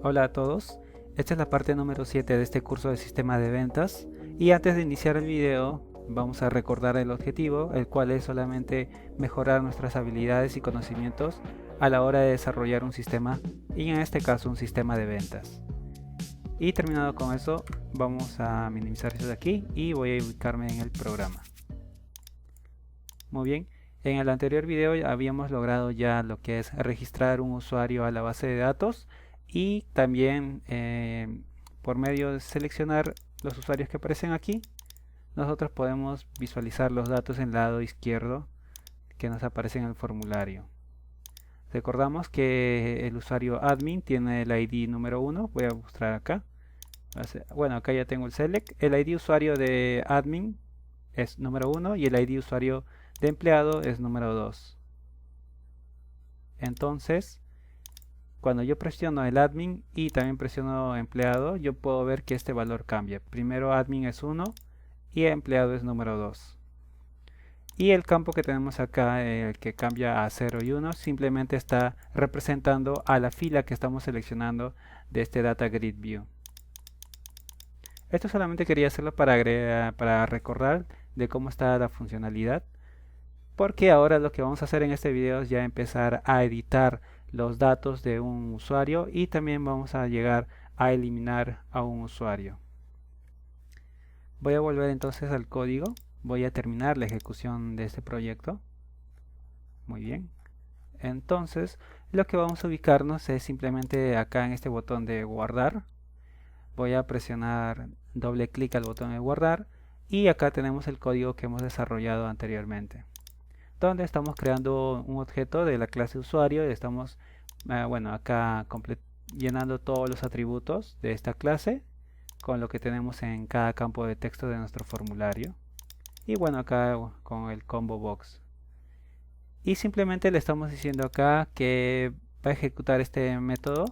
Hola a todos, esta es la parte número 7 de este curso de sistema de ventas y antes de iniciar el video vamos a recordar el objetivo, el cual es solamente mejorar nuestras habilidades y conocimientos a la hora de desarrollar un sistema y en este caso un sistema de ventas. Y terminado con eso vamos a minimizar esto de aquí y voy a ubicarme en el programa. Muy bien, en el anterior video habíamos logrado ya lo que es registrar un usuario a la base de datos y también por medio de seleccionar los usuarios que aparecen aquí nosotros podemos visualizar los datos en el lado izquierdo que nos aparecen en el formulario. Recordamos que el usuario admin tiene el ID número 1, voy a mostrar acá. Bueno, acá ya tengo el select, el ID usuario de admin es número 1 y el ID usuario de empleado es número 2. Entonces, cuando yo presiono el admin y también presiono empleado, yo puedo ver que este valor cambia. Primero admin es 1 y empleado es número 2. Y el campo que tenemos acá, el que cambia a 0 y 1, simplemente está representando a la fila que estamos seleccionando de este Data Grid View. Esto solamente quería hacerlo para recordar de cómo está la funcionalidad, porque ahora lo que vamos a hacer en este video es ya empezar a editar los datos de un usuario y también vamos a llegar a eliminar a un usuario. Voy a volver entonces al código, voy a terminar la ejecución de este proyecto. Muy bien, entonces lo que vamos a ubicarnos es simplemente acá en este botón de guardar. Voy a presionar doble clic al botón de guardar y acá tenemos el código que hemos desarrollado anteriormente, donde estamos creando un objeto de la clase usuario y estamos acá llenando todos los atributos de esta clase con lo que tenemos en cada campo de texto de nuestro formulario y bueno, acá con el combo box, y simplemente le estamos diciendo acá que va a ejecutar este método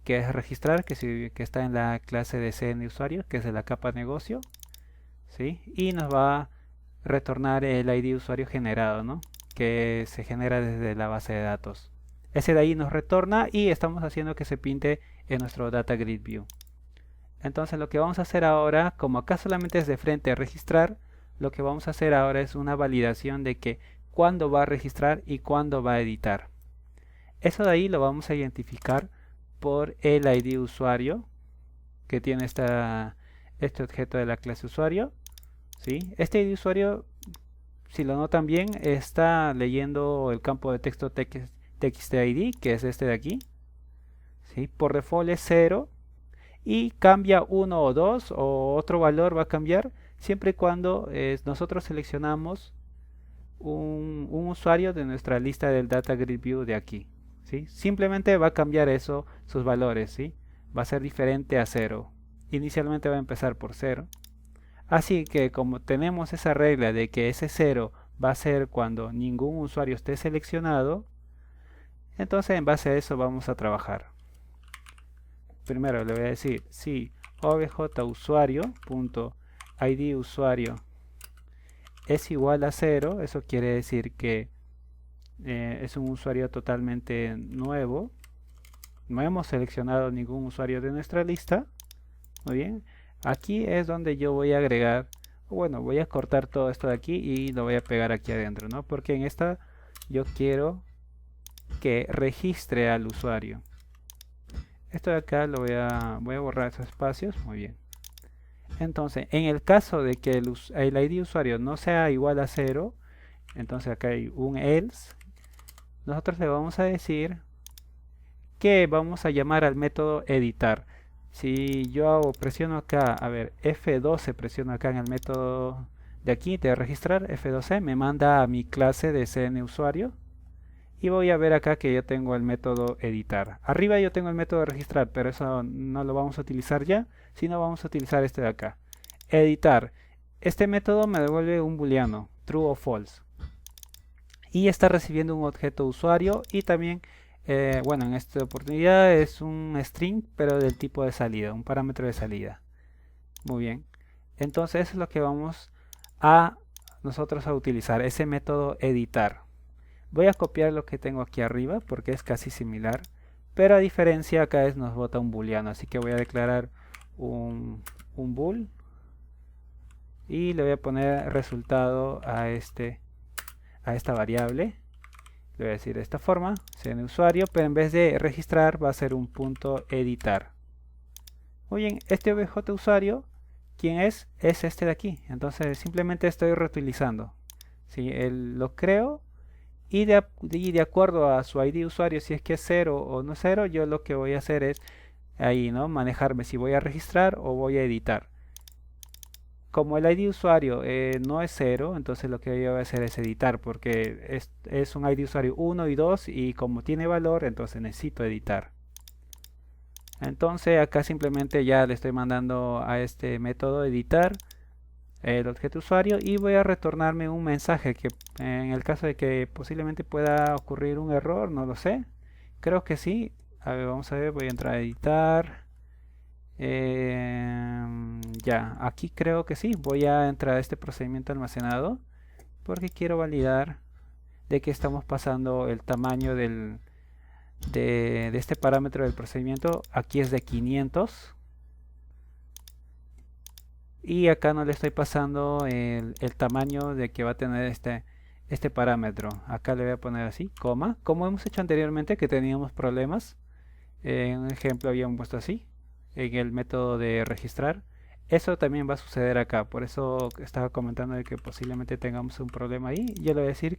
que es registrar, que está en la clase de CN usuario, que es de la capa negocio, ¿sí? Y nos va a retornar el ID usuario generado, ¿no? Que se genera desde la base de datos. Ese de ahí nos retorna y estamos haciendo que se pinte en nuestro Data Grid View. Entonces lo que vamos a hacer ahora, como acá solamente es de frente a registrar, lo que vamos a hacer ahora es una validación de que cuándo va a registrar y cuándo va a editar. Eso de ahí lo vamos a identificar por el ID usuario que tiene este objeto de la clase usuario, ¿sí? Este ID usuario, si lo notan bien, está leyendo el campo de texto TXTID, que es este de aquí, ¿sí? Por default es 0 y cambia 1 o 2 o otro valor va a cambiar siempre y cuando nosotros seleccionamos un usuario de nuestra lista del Data Grid View de aquí, ¿sí? Simplemente va a cambiar eso, sus valores, ¿sí? Va a ser diferente a 0. Inicialmente va a empezar por 0. Así que como tenemos esa regla de que ese 0 va a ser cuando ningún usuario esté seleccionado, entonces en base a eso vamos a trabajar. Primero le voy a decir si objUsuario.id usuario es igual a 0, eso quiere decir que es un usuario totalmente nuevo. No hemos seleccionado ningún usuario de nuestra lista. Muy bien. Aquí es donde yo voy a agregar, bueno, voy a cortar todo esto de aquí y lo voy a pegar aquí adentro, ¿no? Porque en esta yo quiero que registre al usuario. Esto de acá lo voy a borrar esos espacios. Muy bien. Entonces, en el caso de que el ID usuario no sea igual a 0, entonces acá hay un else. Nosotros le vamos a decir que vamos a llamar al método editar. Si yo presiono acá, a ver, F12 presiono acá en el método de aquí de registrar, F12 me manda a mi clase de CN usuario y voy a ver acá que yo tengo el método editar. Arriba yo tengo el método registrar, pero eso no lo vamos a utilizar ya, sino vamos a utilizar este de acá, editar. Este método me devuelve un booleano, true o false, y está recibiendo un objeto usuario y también bueno, en esta oportunidad es un string, pero del tipo de salida, un parámetro de salida. Muy bien. Entonces eso es lo que vamos a nosotros a utilizar, ese método editar. Voy a copiar lo que tengo aquí arriba porque es casi similar, pero a diferencia acá nos bota un booleano, así que voy a declarar un bool y le voy a poner resultado a esta variable. Le voy a decir de esta forma, cn usuario, pero en vez de registrar va a ser un punto editar. Muy bien, este objeto usuario, ¿quién es? Es este de aquí. Entonces simplemente estoy reutilizando. ¿Sí? Lo creo y de acuerdo a su ID usuario, si es que es 0 o no 0, yo lo que voy a hacer es ahí, ¿no? Manejarme si voy a registrar o voy a editar. Como el ID usuario no es 0, entonces lo que yo voy a hacer es editar, porque es un ID usuario 1 y 2 y como tiene valor, entonces necesito editar. Entonces acá simplemente ya le estoy mandando a este método editar el objeto usuario y voy a retornarme un mensaje que en el caso de que posiblemente pueda ocurrir un error, no lo sé. Creo que sí. A ver, vamos a ver, voy a entrar a editar. Ya, aquí creo que sí. Voy a entrar a este procedimiento almacenado porque quiero validar de que estamos pasando el tamaño de este parámetro del procedimiento. Aquí es de 500 y acá no le estoy pasando el tamaño de que va a tener este parámetro. Acá le voy a poner así, coma, como hemos hecho anteriormente que teníamos problemas. En un ejemplo habíamos puesto así en el método de registrar. Eso también va a suceder acá, por eso estaba comentando de que posiblemente tengamos un problema ahí. Yo le voy a decir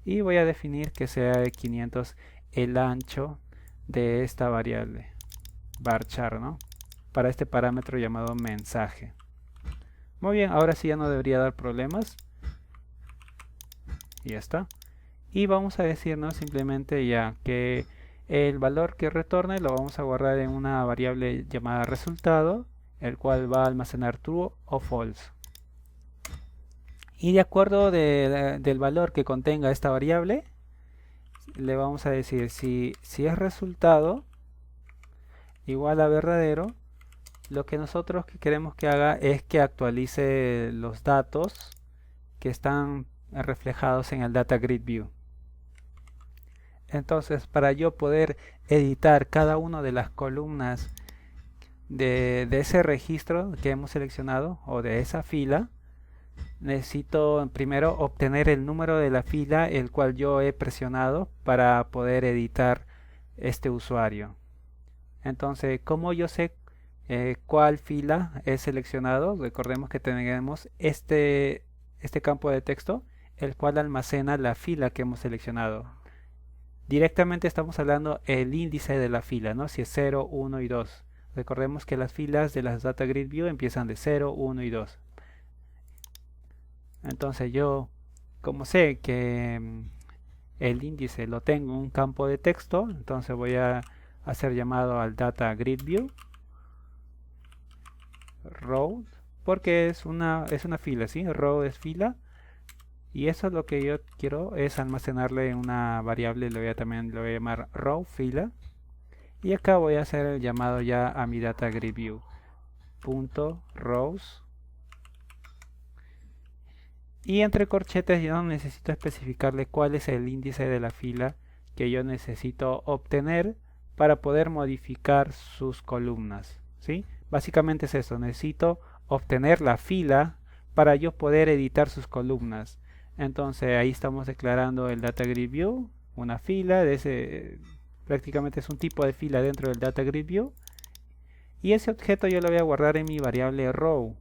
y voy a definir que sea de 500 el ancho de esta variable varchar, ¿no? Para este parámetro llamado mensaje. Muy bien, ahora sí ya no debería dar problemas. Y ya está. Y vamos a decirnos simplemente ya que el valor que retorne lo vamos a guardar en una variable llamada resultado, el cual va a almacenar true o false. Y de acuerdo del valor que contenga esta variable, le vamos a decir si es resultado igual a verdadero, lo que nosotros queremos que haga es que actualice los datos que están reflejados en el Data Grid View. Entonces, para yo poder editar cada una de las columnas de ese registro que hemos seleccionado o de esa fila, necesito primero obtener el número de la fila el cual yo he presionado para poder editar este usuario. Entonces, ¿cómo yo sé cuál fila he seleccionado? Recordemos que tenemos este campo de texto, el cual almacena la fila que hemos seleccionado. Directamente estamos hablando el índice de la fila, ¿no? Si es 0, 1 y 2. Recordemos que las filas de las Data Grid View empiezan de 0, 1 y 2. Entonces yo, como sé que el índice lo tengo en un campo de texto, entonces voy a hacer llamado al Data Grid View row, porque es una fila, ¿sí? Row es fila. Y eso es lo que yo quiero, es almacenarle en una variable, también le voy a llamar row fila. Y acá voy a hacer el llamado ya a mi data grid view punto rows. Y entre corchetes yo necesito especificarle cuál es el índice de la fila que yo necesito obtener para poder modificar sus columnas, ¿sí? Básicamente es eso, necesito obtener la fila para yo poder editar sus columnas. Entonces ahí estamos declarando el Data Grid View, una fila, prácticamente es un tipo de fila dentro del Data Grid View. Y ese objeto yo lo voy a guardar en mi variable row.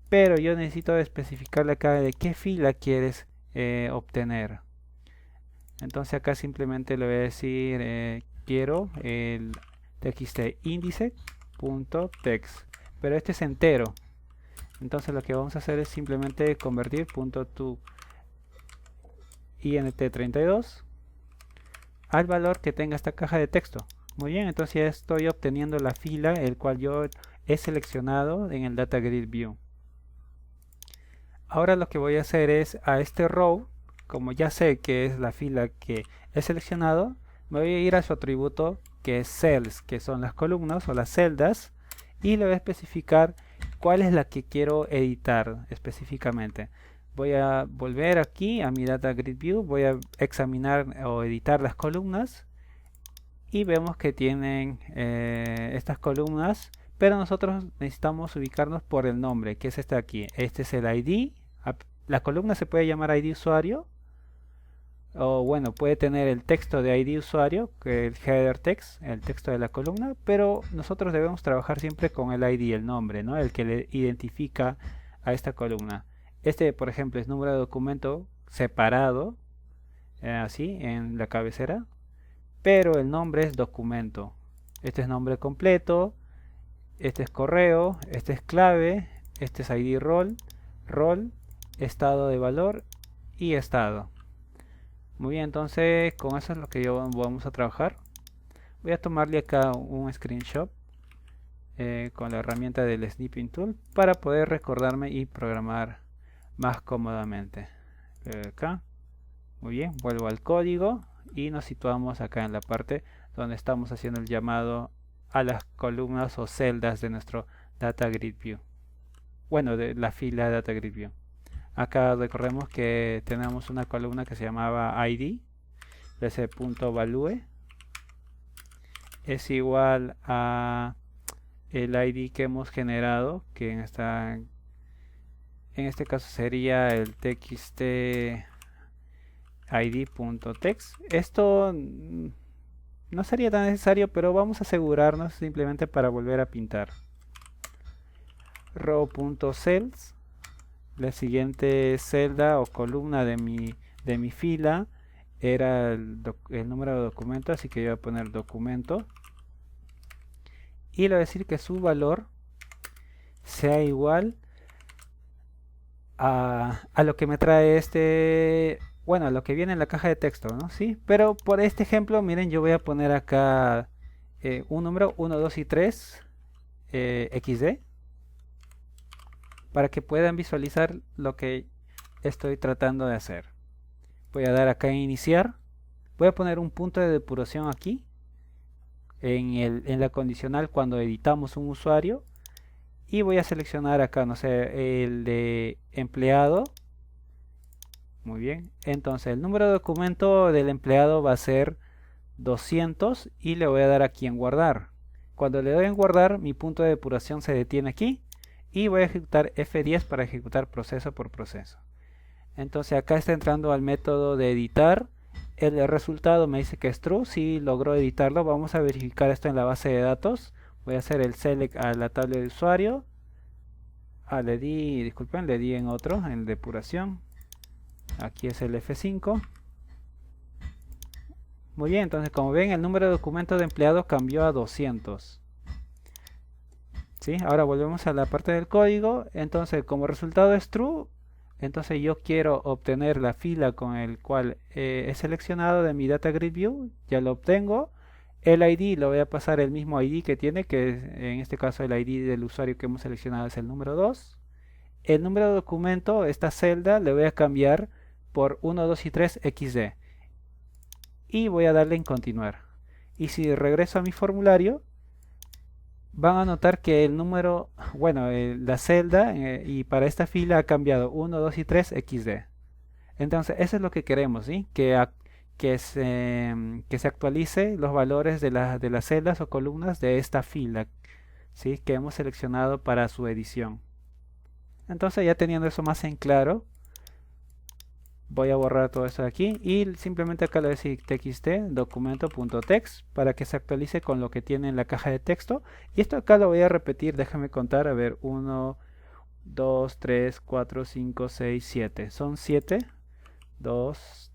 Pero yo necesito especificarle acá de qué fila quieres obtener. Entonces acá simplemente le voy a decir, quiero el txt índice.text. Pero este es entero. Entonces lo que vamos a hacer es simplemente convertir .to int32 al valor que tenga esta caja de texto. Muy bien, entonces ya estoy obteniendo la fila el cual yo he seleccionado en el Data Grid View. Ahora lo que voy a hacer es a este row, como ya sé que es la fila que he seleccionado, me voy a ir a su atributo que es cells, que son las columnas o las celdas, y le voy a especificar cuál es la que quiero editar específicamente. Voy a volver aquí a mi Data Grid View, voy a examinar o editar las columnas y vemos que tienen estas columnas, pero nosotros necesitamos ubicarnos por el nombre, que es este de aquí. Este es el ID. La columna se puede llamar ID usuario, o bueno, puede tener el texto de ID usuario, que es el header text, el texto de la columna, pero nosotros debemos trabajar siempre con el ID, el nombre, ¿no? El que le identifica a esta columna. Este, por ejemplo, es número de documento separado, así, en la cabecera, pero el nombre es documento. Este es nombre completo, este es correo, este es clave, este es ID rol, estado de valor y estado. Muy bien, entonces con eso es lo que vamos a trabajar. Voy a tomarle acá un screenshot con la herramienta del Snipping Tool para poder recordarme y programar más cómodamente. Acá. Muy bien, vuelvo al código y nos situamos acá en la parte donde estamos haciendo el llamado a las columnas o celdas de nuestro Data Grid View. Bueno, de la fila Data Grid View. Acá recordemos que tenemos una columna que se llamaba ID, ese punto value es igual a el ID que hemos generado, que en este caso sería el txt id.text. Esto no sería tan necesario, pero vamos a asegurarnos simplemente para volver a pintar. Row.cells, la siguiente celda o columna de mi fila era el número de documento, así que yo voy a poner documento y le voy a decir que su valor sea igual a lo que me trae bueno, lo que viene en la caja de texto, ¿no? Sí, pero por este ejemplo, miren, yo voy a poner acá un número 1, 2 y 3 XD para que puedan visualizar lo que estoy tratando de hacer. Voy a dar acá en iniciar, voy a poner un punto de depuración aquí en la condicional cuando editamos un usuario y voy a seleccionar acá, no sé, el de empleado. Muy bien, entonces el número de documento del empleado va a ser 200 y le voy a dar aquí en guardar. Cuando le doy en guardar, mi punto de depuración se detiene aquí y voy a ejecutar F10 para ejecutar proceso por proceso. Entonces acá está entrando al método de editar. El resultado me dice que es true, si logró editarlo. Vamos a verificar esto en la base de datos. Voy a hacer el select a la tabla de usuario. Disculpen, le di en otro, en depuración. Aquí es el F5. Muy bien, entonces como ven el número de documentos de empleados cambió a 200. ¿Sí? Ahora volvemos a la parte del código. Entonces como resultado es true, entonces yo quiero obtener la fila con el cual he seleccionado de mi Data Grid View. Ya lo obtengo. El ID lo voy a pasar el mismo ID que tiene, que es, en este caso el ID del usuario que hemos seleccionado es el número 2. El número de documento, esta celda, le voy a cambiar por 1, 2 y 3 XD. Y voy a darle en continuar. Y si regreso a mi formulario, van a notar que el número, bueno, la celda y para esta fila ha cambiado 1, 2 y 3 XD. Entonces eso es lo que queremos, ¿sí? Que se actualice los valores de las celdas o columnas de esta fila, ¿sí? Que hemos seleccionado para su edición. Entonces ya teniendo eso más en claro, voy a borrar todo esto de aquí y simplemente acá le voy a decir txt documento.text para que se actualice con lo que tiene en la caja de texto. Y esto acá lo voy a repetir, déjame contar, a ver, 1, 2, 3, 4, 5, 6, 7. Son 7, 2,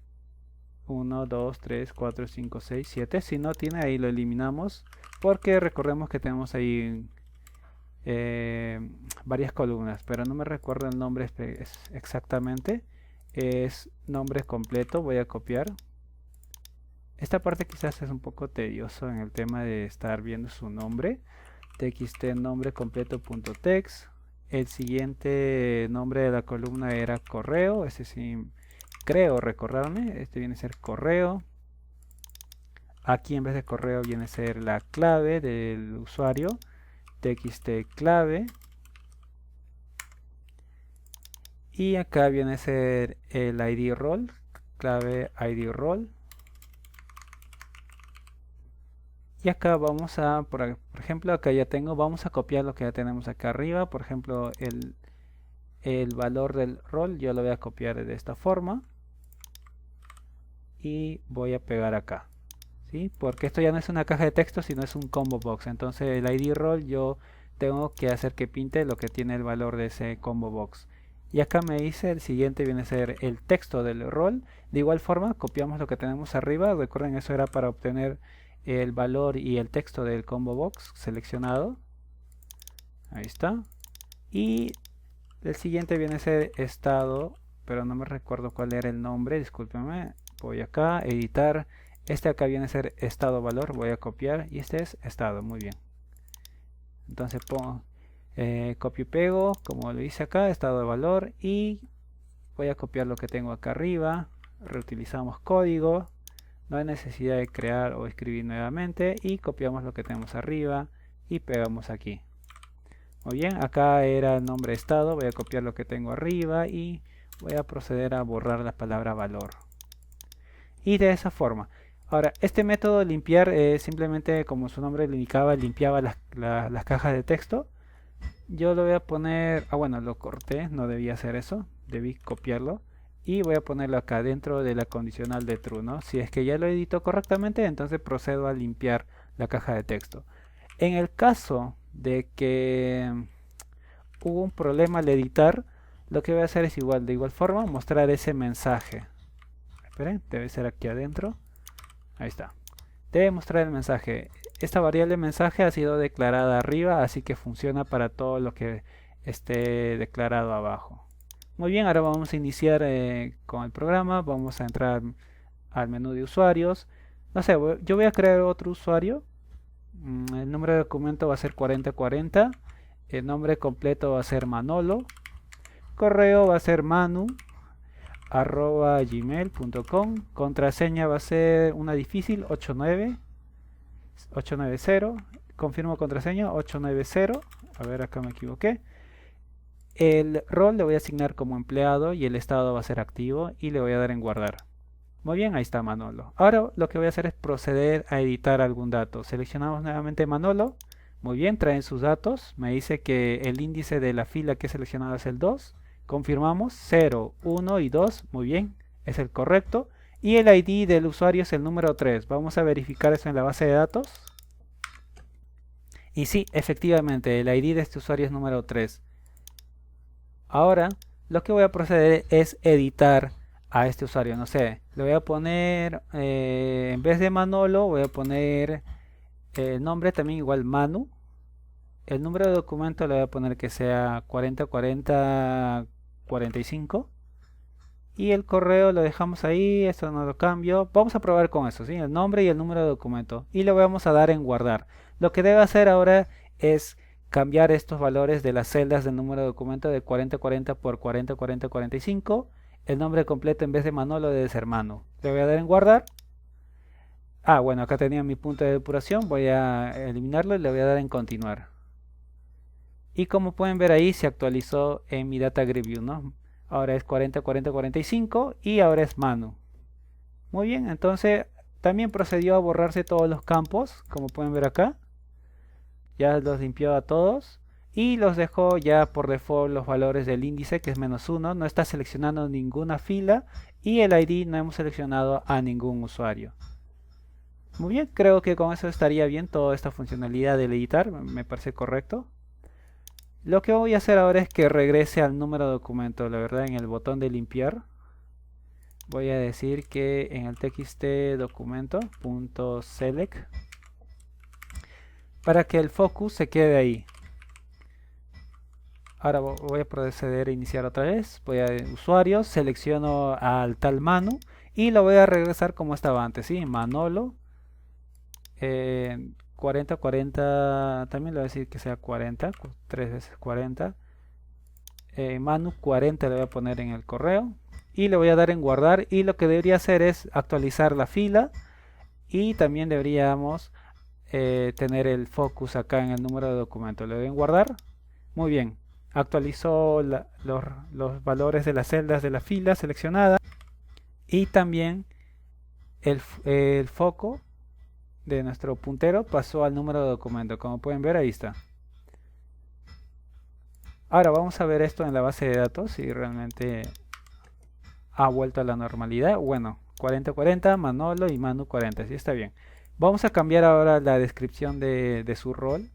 1, 2, 3, 4, 5, 6, 7. Si no tiene ahí lo eliminamos porque recordemos que tenemos ahí varias columnas, pero no me recuerdo el nombre exactamente. Es nombre completo, voy a copiar. Esta parte quizás es un poco tedioso en el tema de estar viendo su nombre. Txt nombre completo.text. El siguiente nombre de la columna era correo, este sí creo recordarme, este viene a ser correo. Aquí en vez de correo viene a ser la clave del usuario, txt clave. Y acá viene a ser el ID role, clave ID role. Y acá vamos a, por ejemplo, acá ya tengo, vamos a copiar lo que ya tenemos acá arriba. Por ejemplo, el valor del rol yo lo voy a copiar de esta forma. Y voy a pegar acá. ¿Sí? Porque esto ya no es una caja de texto, sino es un combo box. Entonces el ID rol yo tengo que hacer que pinte lo que tiene el valor de ese combo box. Y acá me dice el siguiente viene a ser el texto del rol. De igual forma copiamos lo que tenemos arriba. Recuerden, eso era para obtener el valor y el texto del combo box seleccionado. Ahí está. Y el siguiente viene a ser estado, pero no me recuerdo cuál era el nombre, discúlpeme. Voy acá, editar. Este acá viene a ser estado valor, voy a copiar y este es estado, muy bien. Entonces pongo, copio y pego, como lo hice acá, estado de valor, y voy a copiar lo que tengo acá arriba. Reutilizamos código, no hay necesidad de crear o escribir nuevamente, y copiamos lo que tenemos arriba y pegamos aquí. Muy bien, acá era el nombre estado, voy a copiar lo que tengo arriba y voy a proceder a borrar la palabra valor. Y de esa forma. Ahora, este método de limpiar simplemente, como su nombre le indicaba, limpiaba las cajas de texto. Yo lo voy a poner, bueno, lo corté, no debía hacer eso, debí copiarlo. Y voy a ponerlo acá dentro de la condicional de true, ¿no? Si es que ya lo edito correctamente, entonces procedo a limpiar la caja de texto. En el caso de que hubo un problema al editar, lo que voy a hacer es igual, de igual forma, mostrar ese mensaje. Esperen, debe ser aquí adentro. Ahí está. Debe mostrar el mensaje. Esta variable mensaje ha sido declarada arriba, así que funciona para todo lo que esté declarado abajo. Muy bien, ahora vamos a iniciar con el programa. Vamos a entrar al menú de usuarios. No sé, yo voy a crear otro usuario. El número de documento va a ser 4040. El nombre completo va a ser Manolo. Correo va a ser manu@gmail.com. Contraseña va a ser una difícil, 890. Confirmo contraseña, 890. A ver, acá me equivoqué. El rol le voy a asignar como empleado y el estado va a ser activo y le voy a dar en guardar. Muy bien, ahí está Manolo. Ahora lo que voy a hacer es proceder a editar algún dato. Seleccionamos nuevamente Manolo. Muy bien, traen sus datos. Me dice que el índice de la fila que he seleccionado es el 2. Confirmamos 0, 1 y 2. Muy bien, es el correcto. Y el ID del usuario es el número 3. Vamos a verificar eso en la base de datos. Y sí, efectivamente, el ID de este usuario es número 3. Ahora, lo que voy a proceder es editar a este usuario. No sé, le voy a poner, en vez de Manolo, voy a poner el nombre también igual Manu. El número de documento le voy a poner que sea 404045. Y el correo lo dejamos ahí, esto no lo cambio. Vamos a probar con eso, ¿sí? El nombre y el número de documento. Y le vamos a dar en guardar. Lo que debe hacer ahora es cambiar estos valores de las celdas del número de documento de 4040 por 404045. El nombre completo en vez de Manolo debe ser Manu. Le voy a dar en guardar. Bueno, acá tenía mi punto de depuración. Voy a eliminarlo y le voy a dar en continuar. Y como pueden ver ahí se actualizó en mi data grid view, ¿no? Ahora es 404045 y ahora es Manu. Muy bien, entonces también procedió a borrarse todos los campos, como pueden ver acá. Ya los limpió a todos y los dejó ya por default los valores del índice, que es -1. No está seleccionando ninguna fila y el ID no hemos seleccionado a ningún usuario. Muy bien, creo que con eso estaría bien toda esta funcionalidad del editar, me parece correcto. Lo que voy a hacer ahora es que regrese al número de documento, la verdad, en el botón de limpiar. Voy a decir que en el txt documento.select para que el focus se quede ahí. Ahora voy a proceder a iniciar otra vez. Voy a usuarios, selecciono al tal Manu y lo voy a regresar como estaba antes, ¿sí? Manolo 4040, también le voy a decir que sea 40, 3 veces 40. Manu 40 le voy a poner en el correo y le voy a dar en guardar, y lo que debería hacer es actualizar la fila y también deberíamos tener el focus acá en el número de documento. Le doy en guardar. Muy bien, actualizó los valores de las celdas de la fila seleccionada y también el foco de nuestro puntero pasó al número de documento. Como pueden ver, ahí está. Ahora vamos a ver esto en la base de datos si realmente ha vuelto a la normalidad. Bueno, 4040, Manolo y Manu 40, sí está bien. Vamos a cambiar ahora la descripción de su rol.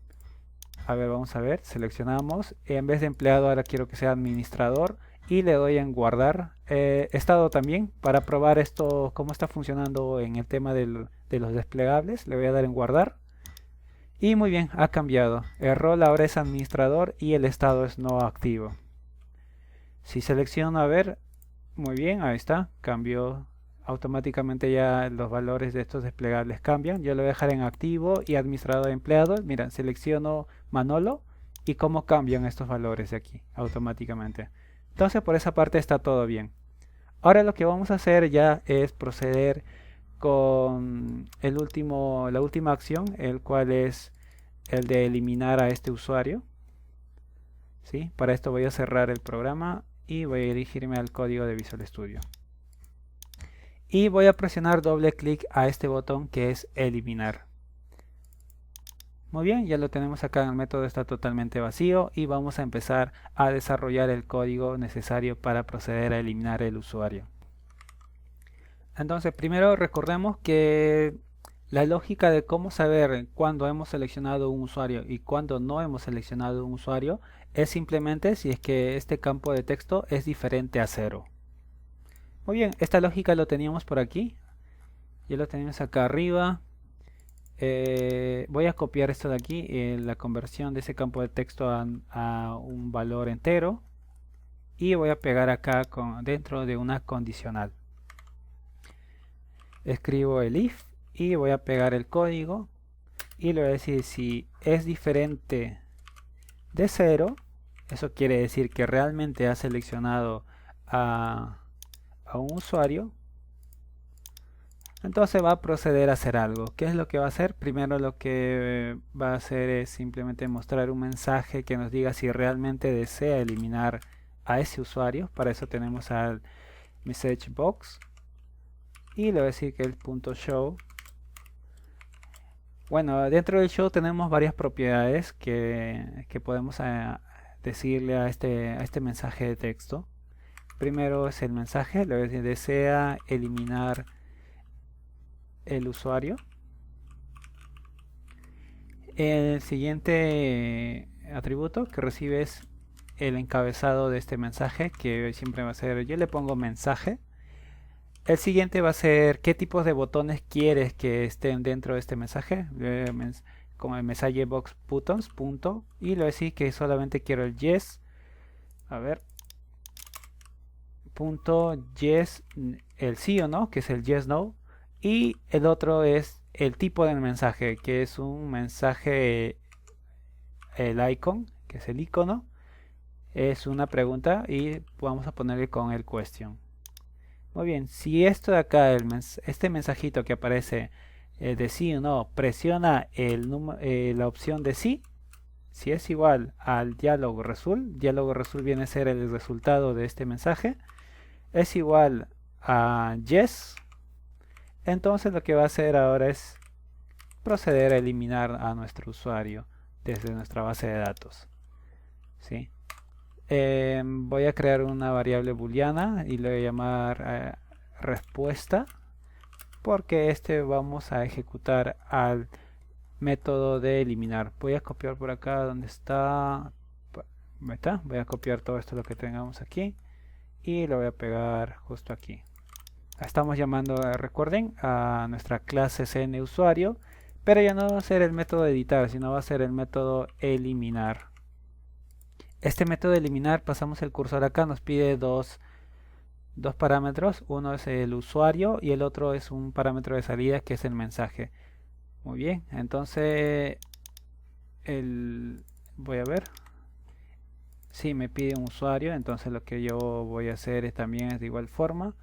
A ver, vamos a ver, seleccionamos. En vez de empleado ahora quiero que sea administrador. Y le doy en guardar estado también para probar esto, cómo está funcionando en el tema de los desplegables. Le voy a dar en guardar. Y muy bien, ha cambiado. El rol ahora es administrador y el estado es no activo. Si selecciono, a ver, muy bien, ahí está, cambió automáticamente, ya los valores de estos desplegables cambian. Yo lo voy a dejar en activo y administrador de empleados. Mira, selecciono Manolo y cómo cambian estos valores de aquí automáticamente. Entonces por esa parte está todo bien. Ahora lo que vamos a hacer ya es proceder con la última acción, el cual es el de eliminar a este usuario. ¿Sí? Para esto voy a cerrar el programa y voy a dirigirme al código de Visual Studio. Y voy a presionar doble clic a este botón que es eliminar. Muy bien, ya lo tenemos acá. El método está totalmente vacío y vamos a empezar a desarrollar el código necesario para proceder a eliminar el usuario. Entonces, primero recordemos que la lógica de cómo saber cuándo hemos seleccionado un usuario y cuándo no hemos seleccionado un usuario es simplemente si es que este campo de texto es diferente a 0. Muy bien, esta lógica lo teníamos por aquí. Ya lo tenemos acá arriba. Voy a copiar esto de aquí, la conversión de ese campo de texto a un valor entero. Y voy a pegar acá dentro de una condicional. Escribo el if y voy a pegar el código. Y le voy a decir si es diferente de 0. Eso quiere decir que realmente ha seleccionado a un usuario. Entonces va a proceder a hacer algo. ¿Qué es lo que va a hacer? Primero lo que va a hacer es simplemente mostrar un mensaje que nos diga si realmente desea eliminar a ese usuario. Para eso tenemos al message box. Y le voy a decir que el punto show. Bueno, dentro del show tenemos varias propiedades que podemos decirle a este mensaje de texto. Primero es el mensaje. Le voy a decir desea eliminar el usuario. El siguiente atributo que recibe es el encabezado de este mensaje, que siempre va a ser, yo le pongo mensaje. El siguiente va a ser qué tipos de botones quieres que estén dentro de este mensaje, como el message box buttons, punto, y le voy a decir que solamente quiero el yes, a ver, punto yes, el sí o no, que es el yes no, y el otro es el tipo del mensaje, que es un mensaje, el icon, que es el icono, es una pregunta y vamos a ponerle con el question. Muy bien, si esto de acá, este mensajito que aparece de sí o no, presiona la opción de sí, si es igual al diálogo result viene a ser el resultado de este mensaje, es igual a yes, entonces lo que va a hacer ahora es proceder a eliminar a nuestro usuario desde nuestra base de datos. ¿Sí? Voy a crear una variable booleana y le voy a llamar respuesta, porque vamos a ejecutar al método de eliminar. Voy a copiar por acá donde está. Voy a copiar todo esto lo que tengamos aquí y lo voy a pegar justo aquí. Estamos llamando, recuerden, a nuestra clase CNUsuario, pero ya no va a ser el método de editar, sino va a ser el método eliminar. Este método de eliminar, pasamos el cursor acá, nos pide dos parámetros. Uno es el usuario y el otro es un parámetro de salida que es el mensaje. Muy bien, entonces voy a ver. Si me pide un usuario, entonces lo que yo voy a hacer también es de igual forma.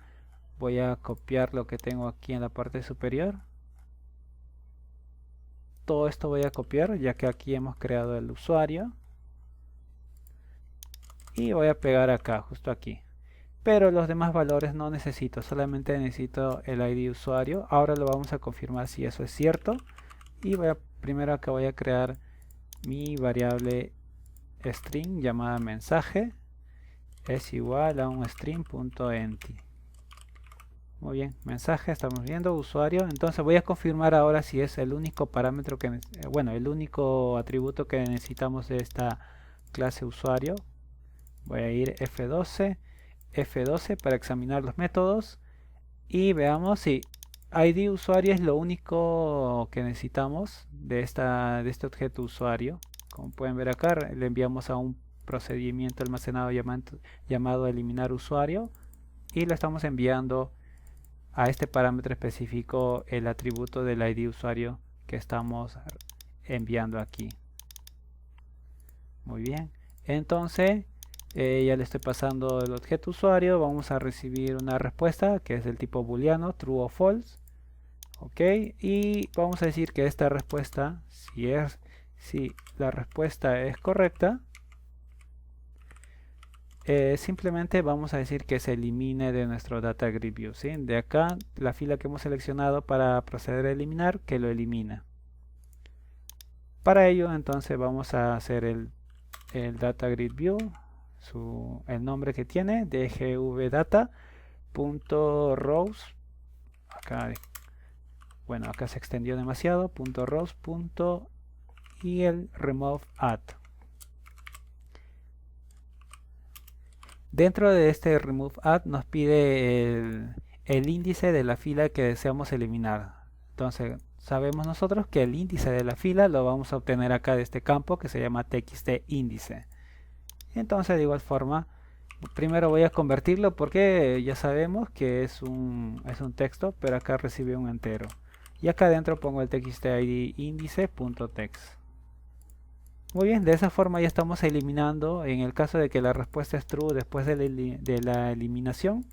Voy a copiar lo que tengo aquí en la parte superior. Todo esto voy a copiar ya que aquí hemos creado el usuario. Y voy a pegar acá, justo aquí. pero los demás valores no necesito, solamente necesito el ID de usuario. Ahora lo vamos a confirmar si eso es cierto, y primero acá voy a crear mi variable string llamada mensaje es igual a un string.empty. Muy bien, mensaje, estamos viendo usuario. Entonces voy a confirmar ahora si es el único parámetro que, bueno, el único atributo que necesitamos de esta clase usuario. Voy a ir F12 para examinar los métodos y veamos si ID usuario es lo único que necesitamos de este objeto usuario. Como pueden ver acá, le enviamos a un procedimiento almacenado llamado eliminar usuario, y lo estamos enviando a este parámetro específico el atributo del ID usuario que estamos enviando aquí. Muy bien, entonces ya le estoy pasando el objeto usuario. Vamos a recibir una respuesta que es del tipo booleano, true o false. Ok, y vamos a decir que esta respuesta, si la respuesta es correcta, simplemente vamos a decir que se elimine de nuestro data grid view, ¿sí? De acá, la fila que hemos seleccionado para proceder a eliminar, que lo elimina. Para ello, entonces vamos a hacer el data grid view, el nombre que tiene, dgvdata.rows. Acá, bueno, acá se extendió demasiado, .rows. Y el remove add. Dentro de este remove add nos pide el índice de la fila que deseamos eliminar. Entonces sabemos nosotros que el índice de la fila lo vamos a obtener acá de este campo que se llama txt índice. Entonces de igual forma, primero voy a convertirlo porque ya sabemos que es un texto, pero acá recibe un entero. Y acá adentro pongo el txt_id índice.text. Muy bien, de esa forma ya estamos eliminando. En el caso de que la respuesta es true después de la eliminación,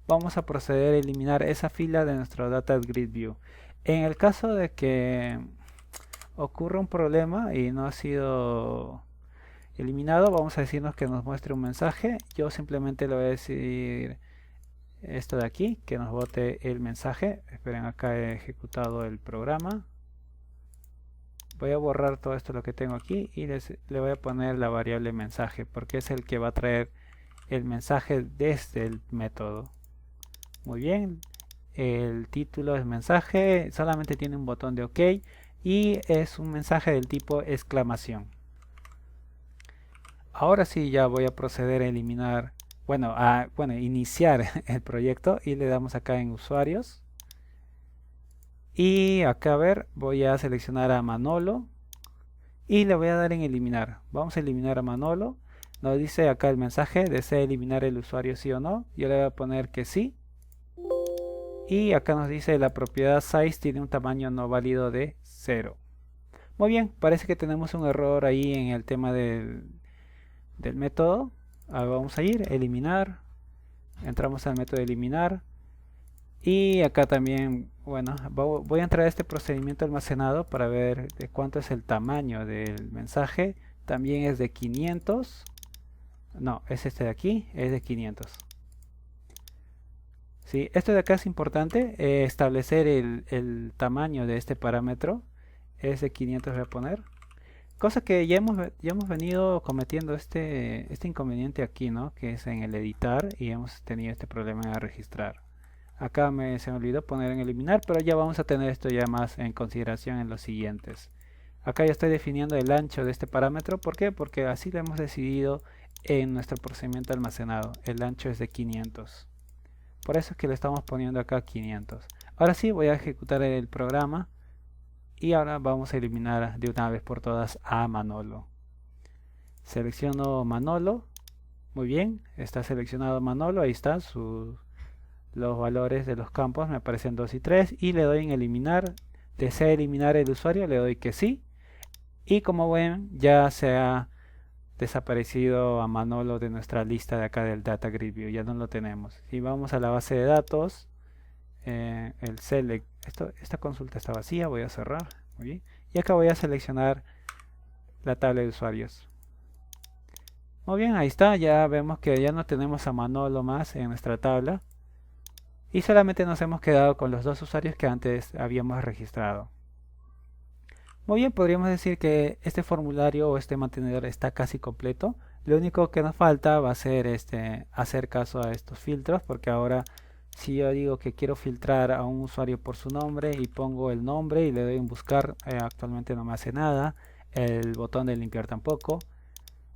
vamos a proceder a eliminar esa fila de nuestro data grid view. En el caso de que ocurra un problema y no ha sido eliminado, vamos a decirnos que nos muestre un mensaje. Yo simplemente le voy a decir esto de aquí, que nos bote el mensaje. Esperen, acá he ejecutado el programa. Voy a borrar todo esto lo que tengo aquí y le voy a poner la variable mensaje, porque es el que va a traer el mensaje desde el método. Muy bien, el título es mensaje, solamente tiene un botón de OK y es un mensaje del tipo exclamación. Ahora sí ya voy a proceder a eliminar, bueno, iniciar el proyecto, y le damos acá en usuarios. Y acá, a ver, voy a seleccionar a Manolo y le voy a dar en eliminar. Vamos a eliminar a Manolo. Nos dice acá el mensaje, ¿desea eliminar el usuario sí o no? Yo le voy a poner que sí. Y acá nos dice la propiedad size tiene un tamaño no válido de 0. Muy bien, parece que tenemos un error ahí en el tema del método. Vamos a ir, eliminar. Entramos al método de eliminar. Y acá también, bueno, voy a entrar a este procedimiento almacenado para ver de cuánto es el tamaño del mensaje. También es de 500. No, es este de aquí, es de 500. Sí, esto de acá es importante, establecer el tamaño de este parámetro. Es de 500, voy a poner. Cosa que ya hemos venido cometiendo este inconveniente aquí, ¿no? Que es en el editar, y hemos tenido este problema en registrar. Acá se me olvidó poner en eliminar, pero ya vamos a tener esto ya más en consideración en los siguientes. Acá ya estoy definiendo el ancho de este parámetro. ¿Por qué? Porque así lo hemos decidido en nuestro procedimiento almacenado. El ancho es de 500. Por eso es que le estamos poniendo acá 500. Ahora sí voy a ejecutar el programa. Y ahora vamos a eliminar de una vez por todas a Manolo. Selecciono Manolo. Muy bien, está seleccionado Manolo. Ahí está los valores de los campos, me aparecen 2 y 3, y le doy en eliminar. ¿Desea eliminar el usuario? Le doy que sí, y como ven ya se ha desaparecido a Manolo de nuestra lista de acá del data grid view, ya no lo tenemos. Si vamos a la base de datos, el select, esta consulta está vacía, voy a cerrar. Muy bien, y acá voy a seleccionar la tabla de usuarios. Muy bien, ahí está, ya vemos que ya no tenemos a Manolo más en nuestra tabla y solamente nos hemos quedado con los dos usuarios que antes habíamos registrado. Muy bien, podríamos decir que este formulario o este mantenedor está casi completo. Lo único que nos falta va a ser hacer caso a estos filtros, porque ahora si yo digo que quiero filtrar a un usuario por su nombre y pongo el nombre y le doy en buscar, actualmente no me hace nada, el botón de limpiar tampoco,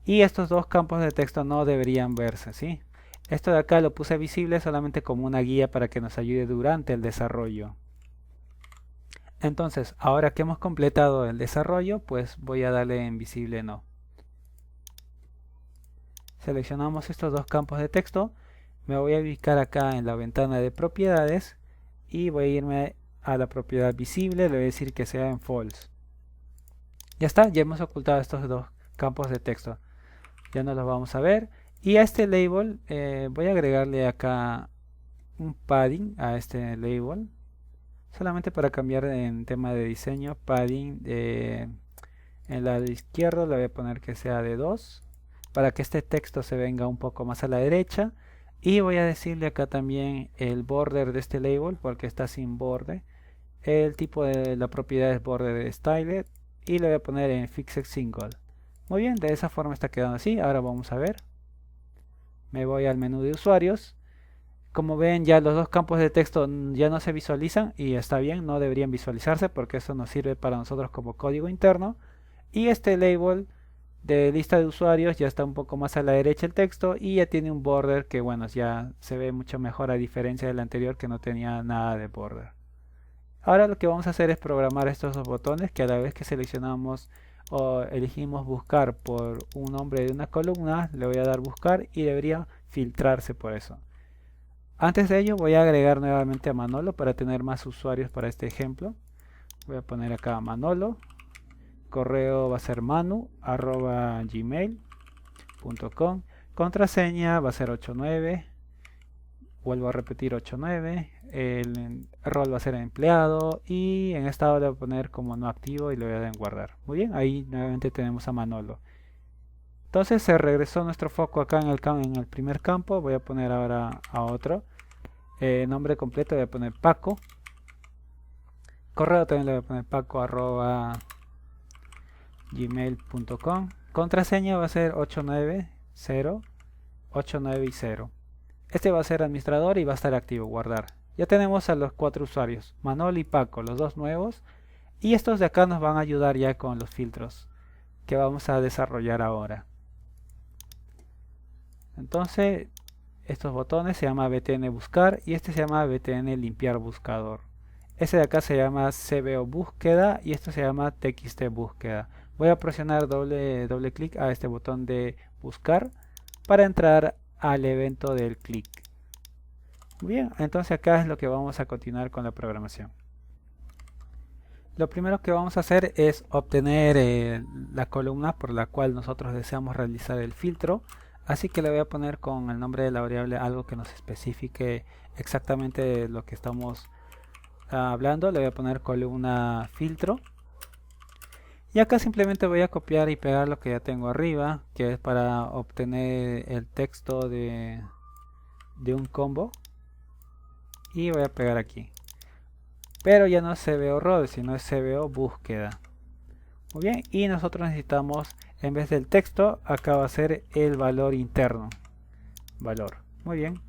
y estos dos campos de texto no deberían verse, ¿sí? Esto de acá lo puse visible solamente como una guía para que nos ayude durante el desarrollo. Entonces, ahora que hemos completado el desarrollo, pues voy a darle en visible no. Seleccionamos estos dos campos de texto, me voy a ubicar acá en la ventana de propiedades y voy a irme a la propiedad visible, le voy a decir que sea en false. Ya está, ya hemos ocultado estos dos campos de texto, ya no los vamos a ver. Y a este label voy a agregarle acá un padding a este label, solamente para cambiar en tema de diseño. Padding en el lado izquierdo le voy a poner que sea de 2 para que este texto se venga un poco más a la derecha, y voy a decirle acá también el border de este label porque está sin borde. El tipo de la propiedad es border styled y le voy a poner en fixed single. Muy bien, de esa forma está quedando así. Ahora vamos a ver, me voy al menú de usuarios. Como ven, ya los dos campos de texto ya no se visualizan, y está bien, no deberían visualizarse porque eso nos sirve para nosotros como código interno. Y este label de lista de usuarios ya está un poco más a la derecha el texto y ya tiene un border que, bueno, ya se ve mucho mejor a diferencia del anterior que no tenía nada de border. Ahora lo que vamos a hacer es programar estos dos botones que a la vez que seleccionamos o elegimos buscar por un nombre de una columna, le voy a dar buscar y debería filtrarse por eso. Antes de ello voy a agregar nuevamente a Manolo para tener más usuarios para este ejemplo. Voy a poner acá Manolo. Correo va a ser manu@gmail.com. Contraseña va a ser 89. Vuelvo a repetir 89. El rol va a ser empleado y en estado le voy a poner como no activo y le voy a dar en guardar. Muy bien, ahí nuevamente tenemos a Manolo. Entonces se regresó nuestro foco acá en el primer campo. Voy a poner ahora a otro. Nombre completo voy a poner Paco. Correo también le voy a poner paco@gmail.com. Contraseña va a ser 890, 89 y 0. Este va a ser administrador y va a estar activo, guardar. Ya tenemos a los cuatro usuarios, Manol y Paco, los dos nuevos. Y estos de acá nos van a ayudar ya con los filtros que vamos a desarrollar ahora. Entonces, estos botones se llama btn buscar y este se llama btn limpiar buscador. Este de acá se llama cbo búsqueda y esto se llama txt búsqueda. Voy a presionar doble clic a este botón de buscar para entrar al evento del clic. Bien, entonces acá es lo que vamos a continuar con la programación. Lo primero que vamos a hacer es obtener la columna por la cual nosotros deseamos realizar el filtro. Así que le voy a poner con el nombre de la variable algo que nos especifique exactamente lo que estamos hablando. Le voy a poner columna filtro. Y acá simplemente voy a copiar y pegar lo que ya tengo arriba, que es para obtener el texto de un combo. Y voy a pegar aquí. Pero ya no es cbo rol, sino es cbo búsqueda. Muy bien, y nosotros necesitamos, en vez del texto, acá va a ser el valor interno. Valor. Muy bien.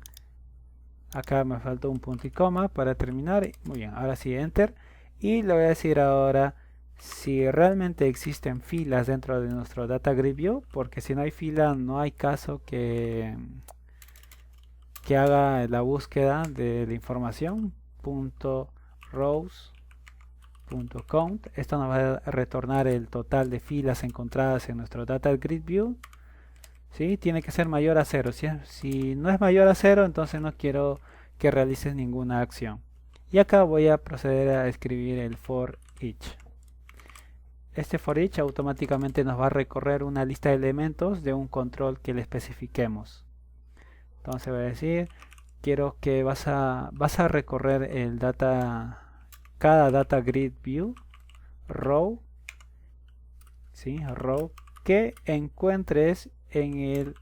Acá me faltó un punto y coma para terminar. Muy bien, ahora sí, enter. Y le voy a decir ahora si realmente existen filas dentro de nuestro data grid view, porque si no hay fila no hay caso que haga la búsqueda de la información. .rows.count. Esto nos va a retornar el total de filas encontradas en nuestro data grid view. ¿Sí? Tiene que ser mayor a 0. Si no es mayor a 0, entonces no quiero que realices ninguna acción. Y acá voy a proceder a escribir el for each. Este for each automáticamente nos va a recorrer una lista de elementos de un control que le especifiquemos. Entonces voy a decir, quiero que vas a recorrer el cada data grid view row, ¿sí? Row que encuentres en el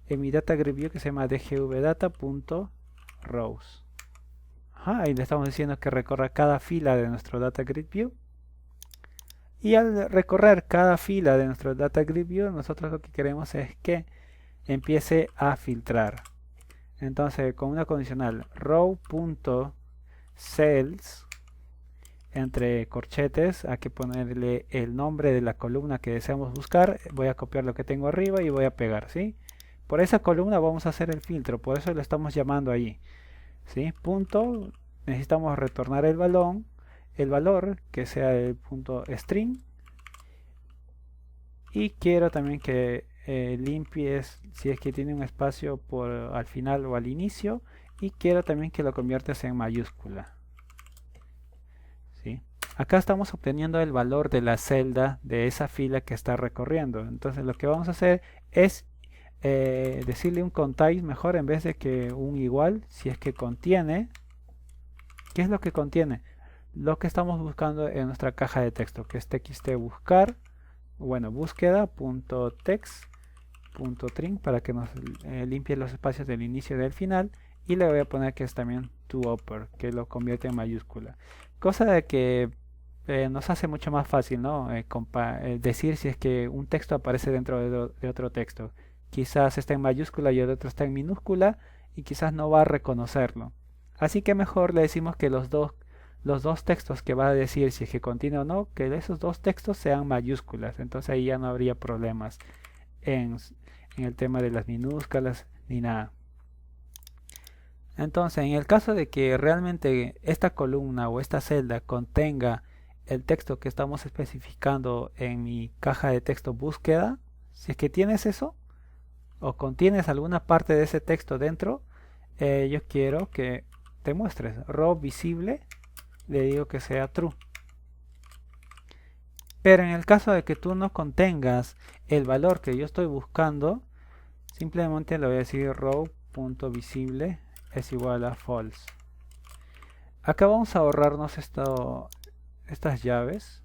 en mi data grid view que se llama dgvdata.rows. Ahí le estamos diciendo que recorra cada fila de nuestro data grid view. Y al recorrer cada fila de nuestro data grid view, nosotros lo que queremos es que empiece a filtrar. Entonces, con una condicional row.cells, entre corchetes, hay que ponerle el nombre de la columna que deseamos buscar. Voy a copiar lo que tengo arriba y voy a pegar, ¿sí? Por esa columna vamos a hacer el filtro, por eso lo estamos llamando allí, ¿sí? Punto, necesitamos retornar el valor que sea el punto string, y quiero también que limpies si es que tiene un espacio al final o al inicio, y quiero también que lo conviertas en mayúscula, ¿sí? Acá estamos obteniendo el valor de la celda de esa fila que está recorriendo. Entonces lo que vamos a hacer es decirle un contain mejor en vez de que un igual, si es que contiene. ¿Qué es lo que contiene? Lo que estamos buscando en nuestra caja de texto, que es txt buscar, bueno, búsqueda.text.trim, para que nos limpie los espacios del inicio y del final, y le voy a poner que es también toUpper, que lo convierte en mayúscula, cosa de que nos hace mucho más fácil, ¿no? Decir si es que un texto aparece dentro de otro texto. Quizás está en mayúscula y el otro está en minúscula, y quizás no va a reconocerlo. Así que mejor le decimos que los dos textos que va a decir si es que contiene o no, que esos dos textos sean mayúsculas. Entonces ahí ya no habría problemas en el tema de las minúsculas ni nada. Entonces, en el caso de que realmente esta columna o esta celda contenga el texto que estamos especificando en mi caja de texto búsqueda, si es que tienes eso o contienes alguna parte de ese texto dentro, yo quiero que te muestres row visible, le digo que sea true. Pero en el caso de que tú no contengas el valor que yo estoy buscando, simplemente le voy a decir row.visible es igual a false. Acá vamos a ahorrarnos estas llaves,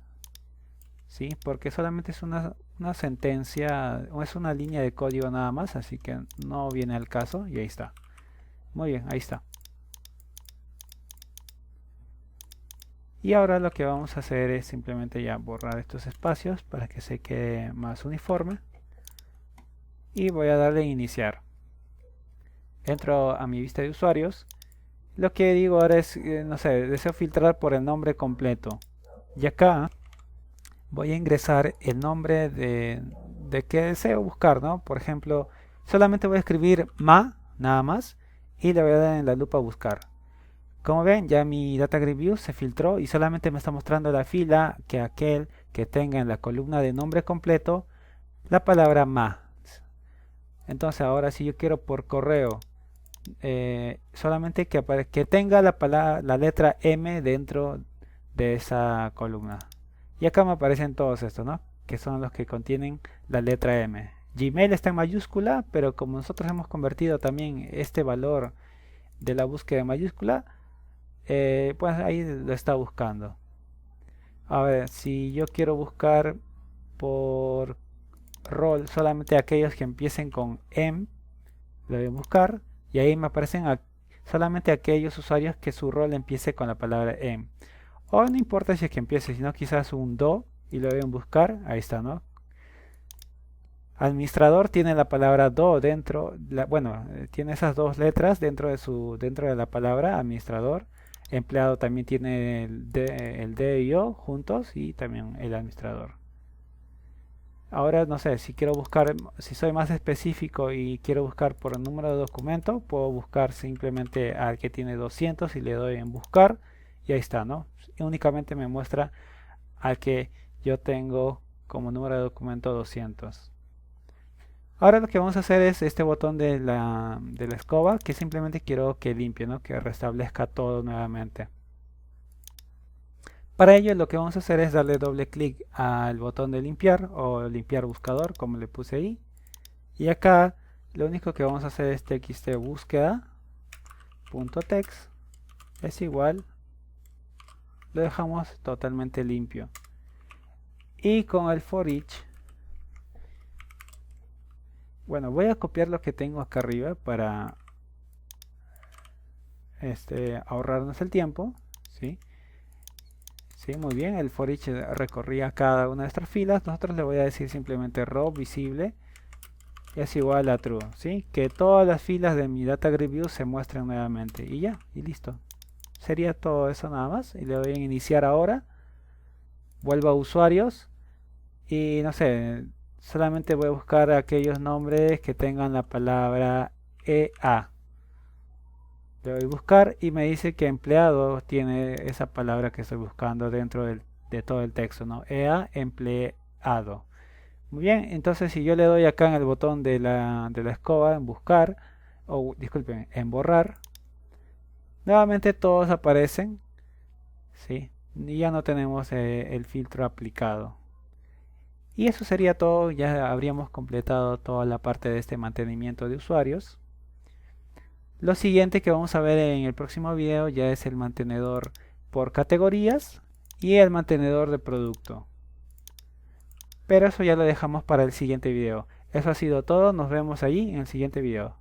¿sí? Porque solamente es una sentencia, o es una línea de código nada más, así que no viene al caso, y ahí está. Muy bien, ahí está. Y ahora lo que vamos a hacer es simplemente ya borrar estos espacios para que se quede más uniforme. Y voy a darle iniciar. Entro a mi vista de usuarios. Lo que digo ahora es, no sé, deseo filtrar por el nombre completo. Y acá voy a ingresar el nombre de que deseo buscar, ¿no? Por ejemplo, solamente voy a escribir ma, nada más, y le voy a dar en la lupa a buscar. Como ven, ya mi data grid view se filtró y solamente me está mostrando la fila que aquel que tenga en la columna de nombre completo la palabra ma. Entonces ahora si yo quiero por correo solamente que tenga la letra M dentro de esa columna. Y acá me aparecen todos estos, ¿no? Que son los que contienen la letra M. Gmail está en mayúscula, pero como nosotros hemos convertido también este valor de la búsqueda en mayúscula, pues ahí lo está buscando. A ver, si yo quiero buscar por rol solamente aquellos que empiecen con M, lo voy a buscar y ahí me aparecen solamente aquellos usuarios que su rol empiece con la palabra M. O no importa si es que empiece, sino quizás un do y lo voy a buscar, ahí está, ¿no? Administrador tiene la palabra do dentro, bueno, tiene esas dos letras dentro de la palabra administrador. Empleado también tiene el D y O juntos, y también el administrador. Ahora no sé, si quiero buscar, si soy más específico y quiero buscar por el número de documento, puedo buscar simplemente al que tiene 200 y le doy en buscar y ahí está, ¿no? Únicamente me muestra al que yo tengo como número de documento 200. Ahora lo que vamos a hacer es este botón de la escoba, que simplemente quiero que limpie, ¿no? Que restablezca todo nuevamente. Para ello lo que vamos a hacer es darle doble clic al botón de limpiar o limpiar buscador, como le puse ahí. Y acá lo único que vamos a hacer es txt búsqueda.text es igual, lo dejamos totalmente limpio. Y con el for each Bueno, voy a copiar lo que tengo acá arriba para ahorrarnos el tiempo, ¿sí? Sí, muy bien, el for each recorría cada una de estas filas. Nosotros le voy a decir simplemente row visible es igual a true, ¿sí? Que todas las filas de mi data grid view se muestren nuevamente y ya, y listo. Sería todo eso nada más. Y le doy en iniciar ahora. Vuelvo a usuarios y no sé, solamente voy a buscar aquellos nombres que tengan la palabra EA. Le doy buscar y me dice que empleado tiene esa palabra que estoy buscando dentro de todo el texto, ¿no? EA empleado. Muy bien, entonces si yo le doy acá en el botón de la escoba en buscar, o disculpen, en borrar, nuevamente todos aparecen, ¿sí? Y ya no tenemos el filtro aplicado. Y eso sería todo, ya habríamos completado toda la parte de este mantenimiento de usuarios. Lo siguiente que vamos a ver en el próximo video ya es el mantenedor por categorías y el mantenedor de producto. Pero eso ya lo dejamos para el siguiente video. Eso ha sido todo, nos vemos allí en el siguiente video.